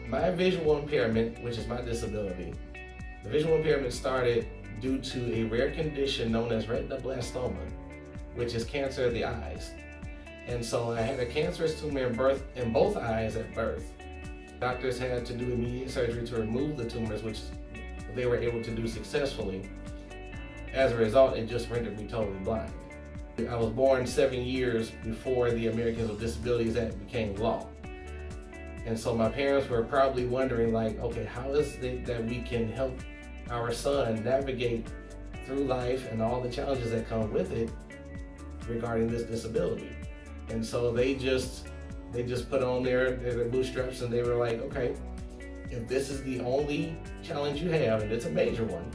My visual impairment, which is my disability, the visual impairment started due to a rare condition known as retinoblastoma, which is cancer of the eyes. And so I had a cancerous tumor in both eyes at birth. Doctors had to do immediate surgery to remove the tumors, which they were able to do successfully. As a result, it just rendered me totally blind. I was born 7 years before the Americans with Disabilities Act became law. And so my parents were probably wondering, like, okay, how is it that we can help our son navigate through life and all the challenges that come with it regarding this disability? And so they just put on their bootstraps, and they were like, okay, if this is the only challenge you have, and it's a major one,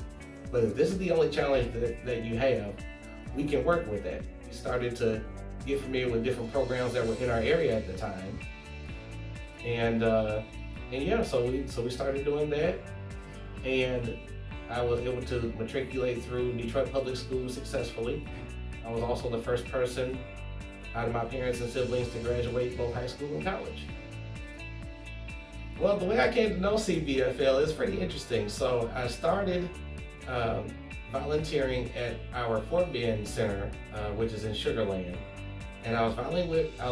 but if this is the only challenge that you have, we can work with that. We started to get familiar with different programs that were in our area at the time. And yeah, so we started doing that, and I was able to matriculate through Detroit Public Schools successfully. I was also the first person out of my parents and siblings to graduate both high school and college. Well, the way I came to know CBFL is pretty interesting. So I started volunteering at our Fort Bend Center, which is in Sugar Land. And I was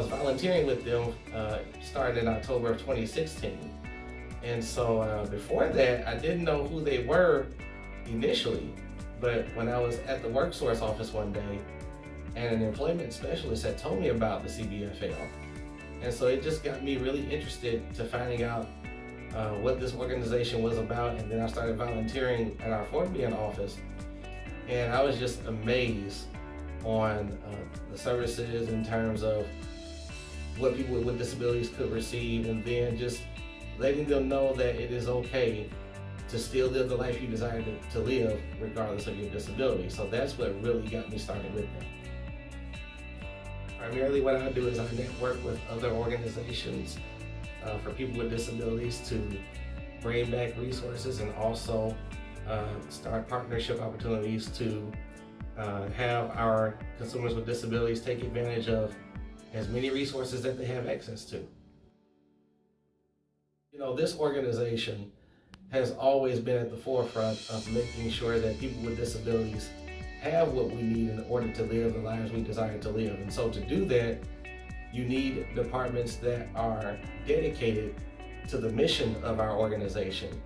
volunteering with them starting in October of 2016. And so before that, I didn't know who they were initially, but when I was at the WorkSource office one day, and an employment specialist had told me about the CBFL. And so it just got me really interested to finding out what this organization was about. And then I started volunteering at our Fort Bend office, and I was just amazed on the services in terms of what people with disabilities could receive, and then just letting them know that it is okay to still live the life you desire to live regardless of your disability. So that's what really got me started with them. Primarily what I do is I network with other organizations for people with disabilities to bring back resources, and also start partnership opportunities to have our consumers with disabilities take advantage of as many resources that they have access to. You know, this organization has always been at the forefront of making sure that people with disabilities have what we need in order to live the lives we desire to live. And so to do that, you need departments that are dedicated to the mission of our organization.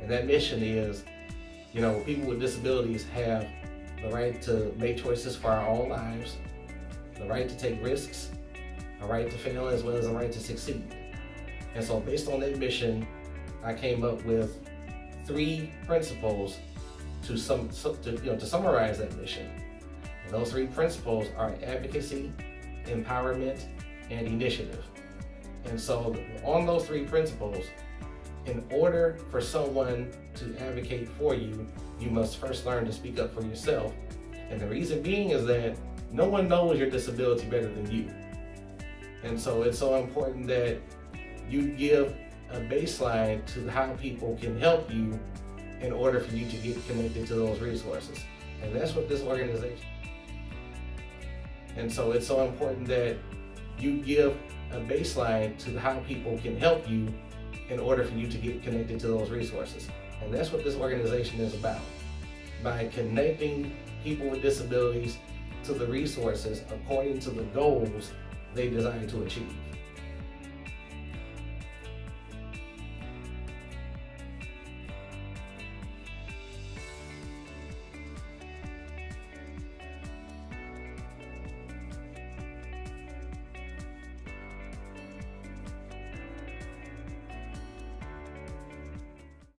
And that mission is, you know, people with disabilities have the right to make choices for our own lives, the right to take risks, a right to fail, as well as a right to succeed. And so based on that mission, I came up with 3 principles to summarize that mission. And those 3 principles are advocacy, empowerment, and initiative. And so on those 3 principles, in order for someone to advocate for you, you must first learn to speak up for yourself. And the reason being is that no one knows your disability better than you. And so it's so important that you give a baseline to how people can help you in order for you to get connected to those resources. And that's what this organization. And so it's so important that you give a baseline to how people can help you in order for you to get connected to those resources. And that's what this organization is about. By connecting people with disabilities to the resources according to the goals they desire to achieve.